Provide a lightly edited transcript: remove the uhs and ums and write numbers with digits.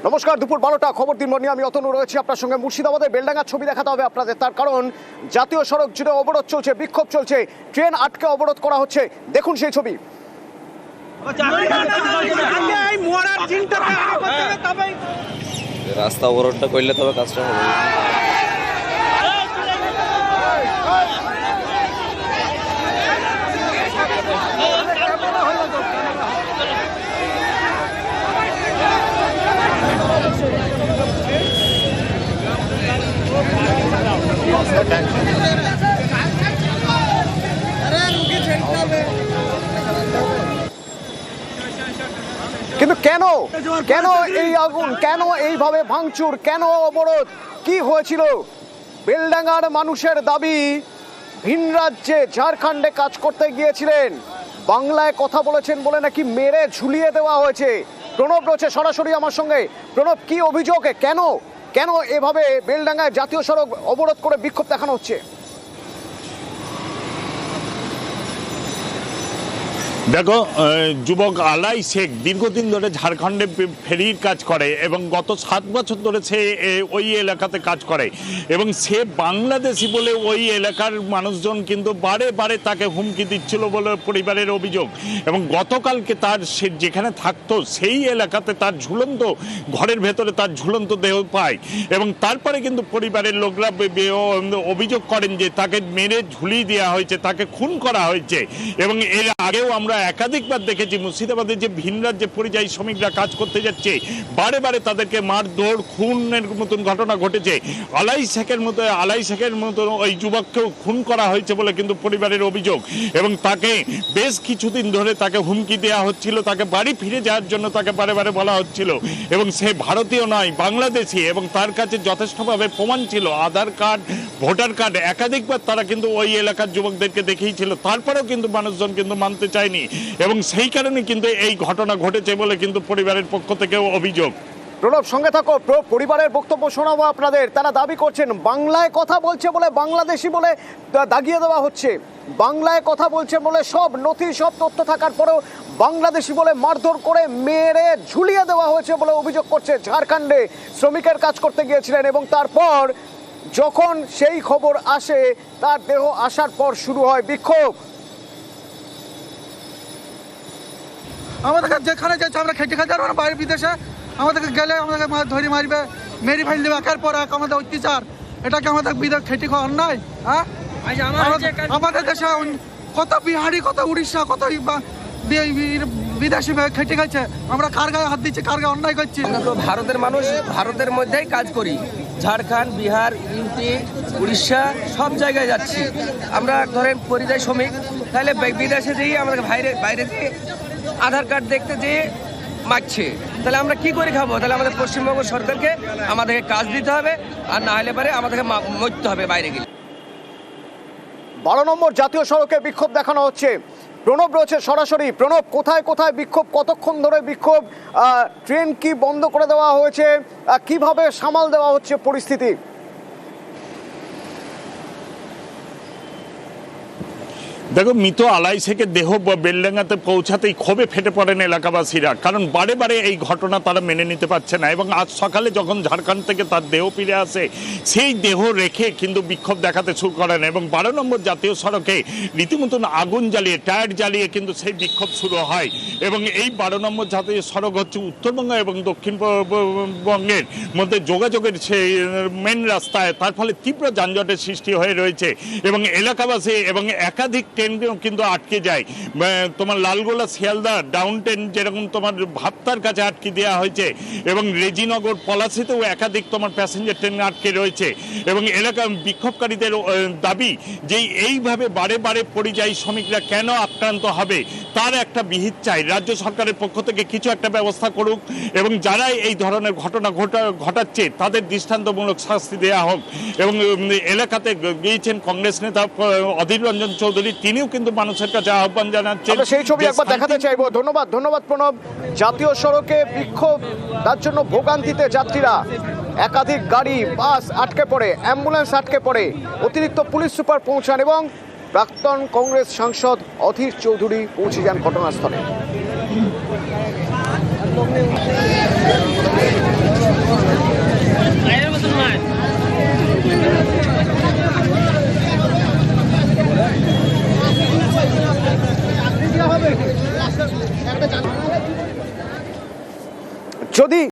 নমস্কার, দুপুর 12টা খবর দিন নিয়ে আমি অতনু রয়েছি আপনার সঙ্গে। মুর্শিদাবাদের বেলডাঙ্গার ছবি দেখাতে হবে আপনাদের, তার কারণ জাতীয় সড়ক জুড়ে অবরোধ চলছে, বিক্ষোভ চলছে, ট্রেন আটকে অবরোধ করা হচ্ছে। দেখুন সেই ছবি। রাস্তা অবরোধটা করলে তবে কাজটা হবে। কিন্তু কেন কেন এই আগুন, কেন এইভাবে ভাঙচুর, কেন অবরোধ, কি হয়েছিল? বেলডাঙ্গার মানুষের দাবি, ভিন রাজ্যে ঝাড়খণ্ডে কাজ করতে গিয়েছিলেন, বাংলায় কথা বলেছেন বলে নাকি মেরে ঝুলিয়ে দেওয়া হয়েছে। প্রণব রয়েছে সরাসরি আমার সঙ্গে। প্রণব, কি অভিযোগ? কেন কেন এভাবে বেলডাঙ্গায় জাতীয় সড়ক অবরোধ করে বিক্ষোভ দেখানো হচ্ছে? দেখো, যুবক আলাই শেখ দীর্ঘদিন ধরে ঝাড়খণ্ডে ফেরির কাজ করে এবং গত 7 বছর ধরে সে ওই এলাকাতে কাজ করে এবং সে বাংলাদেশি বলে ওই এলাকার মানুষজন কিন্তু বারে বারে তাকে হুমকি দিচ্ছিল বলে পরিবারের অভিযোগ। এবং গতকালকে তার সে যেখানে থাকতো সেই এলাকাতে তার ঝুলন্ত ঘরের ভেতরে তার ঝুলন্ত দেহ পায় এবং তারপরে কিন্তু পরিবারের লোকরা অভিযোগ করেন যে তাকে মেরে ঝুলিয়ে দেওয়া হয়েছে, তাকে খুন করা হয়েছে। এবং এর আগেও আমরা একাধিকবার দেখেছি মুর্শিদাবাদে যে ভিন রাজ্যে পরিযায়ী শ্রমিকরা কাজ করতে যাচ্ছে, বারে বারে তাদেরকে মারধর খুনের মতন ঘটনা ঘটেছে। আলাই শেখের মতো ওই যুবককেও খুন করা হয়েছে বলে কিন্তু পরিবারের অভিযোগ। এবং তাকে বেশ কিছুদিন ধরে তাকে হুমকি দেওয়া হচ্ছিল, তাকে বাড়ি ফিরে যাওয়ার জন্য তাকে বারে বারে বলা হচ্ছিল। এবং সে ভারতীয় নয়, বাংলাদেশি, এবং তার কাছে যথেষ্টভাবে প্রমাণ ছিল, আধার কার্ড, ভোটার কার্ড। একাধিকবার তারা কিন্তু ওই এলাকার যুবকদেরকে দেখিয়েছিল, তারপরেও কিন্তু মানুষজন কিন্তু মানতে চায়নি এবং সেই কারণে কিন্তু এই ঘটনা ঘটেছে বলে কিন্তু পরিবারের পক্ষ থেকেও অভিযোগ। প্রণব, সঙ্গে থাকো। পরিবারের বক্তব্য শোনাবো আপনাদের। তারা দাবি করছেন বাংলায় কথা বলছে বলে বাংলাদেশি বলে দাগিয়ে দেওয়া হচ্ছে, বাংলায় কথা বলছে বলে সব নথি সব তথ্য থাকার পরেও বাংলাদেশি বলে মারধর করে মেরে ঝুলিয়ে দেওয়া হয়েছে বলে অভিযোগ করছে। ঝাড়খণ্ডে শ্রমিকের কাজ করতে গিয়েছিলেন এবং তারপর যখন সেই খবর আসে, তার দেহ আসার পর শুরু হয় বিক্ষোভ। আমাদেরকে যেখানে যাচ্ছে আমরা খেটে খেতে পারবো না, বাইরে বিদেশে আমাদেরকে গেলে আমাদেরকে ধরে মারবে, মেরি ফেল দেবে একের পর এক, আমাদের অত্যাচার। এটাকে আমাদের বিদেশ খেটে খাওয়া অন্যায়? হ্যাঁ, আমাদের দেশে কত বিহারি, কত উড়িষ্যা, কত বিদেশি খেটে গেছে, আমরা কার গায়ে হাত দিচ্ছি, কার গায়ে অন্যায় করছি? আমরা তো ভারতের মানুষ, ভারতের মধ্যেই কাজ করি। ঝাড়খণ্ড, বিহার, ইউপি, উড়িষ্যা সব জায়গায় যাচ্ছি আমরা। ধরেন পরিযায়ী শ্রমিক, তাহলে বিদেশে যেয়ে আমাদের বাইরে যেয়ে আধার কার্ড দেখতে যেয়ে মারছে, তাহলে আমরা কি করে খাবো? তাহলে আমাদের পশ্চিমবঙ্গ সরকারকে আমাদেরকে কাজ দিতে হবে, আর না হলে পরে আমাদেরকে মরতে হবে বাইরে গেলে। 12 নম্বর জাতীয় সড়কে বিক্ষোভ দেখানো হচ্ছে। প্রণব রয়েছে সরাসরি। প্রণব, কোথায় কোথায় বিক্ষোভ, কতক্ষণ ধরে বিক্ষোভ, ট্রেন কি বন্ধ করে দেওয়া হয়েছে, কিভাবে সামাল দেওয়া হচ্ছে পরিস্থিতি? দেখো, মৃত আলাই শেখের দেহ বেলডাঙ্গাতে পৌঁছাতেই ক্ষোভে ফেটে পড়েন এলাকাবাসীরা, কারণ বারে বারে এই ঘটনা তারা মেনে নিতে পারছে না। এবং আজ সকালে যখন ঝাড়খণ্ড থেকে তার দেহ ফিরে আসে, সেই দেহ রেখে কিন্তু বিক্ষোভ দেখাতে শুরু করেন এবং 12 নম্বর জাতীয় সড়কে রীতিমতন আগুন জ্বালিয়ে, টায়ার জ্বালিয়ে কিন্তু সেই বিক্ষোভ শুরু হয়। এবং এই 12 নম্বর জাতীয় সড়ক হচ্ছে উত্তরবঙ্গ এবং দক্ষিণবঙ্গের মধ্যে যোগাযোগের সেই মেন রাস্তায়, তার ফলে তীব্র যানজটের সৃষ্টি হয়ে রয়েছে এবং এলাকাবাসী এবং একাধিক ট্রেন কিন্তু আটকে যায়। তোমার লালগোলা শিয়ালদা ডাউন ট্রেন যেরকম তোমার ভাপ্তার কাছে আটকে দেওয়া হয়েছে এবং রেজিনগর পলাশিতেও একাধিক তোমার প্যাসেঞ্জার ট্রেন আটকে রয়েছে। এবং এলাকার বিক্ষোভকারীদের দাবি যে এইভাবে বারে বারে পরিযায়ী শ্রমিকরা কেন আক্রান্ত হবে, তার একটা বিহিত চাই। রাজ্য সরকারের পক্ষ থেকে কিছু একটা ব্যবস্থা করুক এবং যারা এই ধরনের ঘটনা ঘটাচ্ছে তাদের দৃষ্টান্তমূলক শাস্তি দেওয়া হোক। এবং এলাকাতে গিয়েছেন কংগ্রেস নেতা অধীর রঞ্জন চৌধুরী, তিনিও কিন্তু মানুষের কাছে আহ্বান জানাচ্ছেন। সেই ছবি একবার দেখাতে চাইবো। ধন্যবাদ প্রণব। জাতীয় সড়কে বিক্ষোভ, তার জন্য ভোগান্তিতে যাত্রীরা। একাধিক গাড়ি, বাস আটকে পড়ে, অ্যাম্বুলেন্স আটকে পড়ে, অতিরিক্ত পুলিশ সুপার পৌঁছান এবং প্রাক্তন কংগ্রেস সাংসদ অধীর চৌধুরী পৌঁছে যান ঘটনাস্থলে। যদি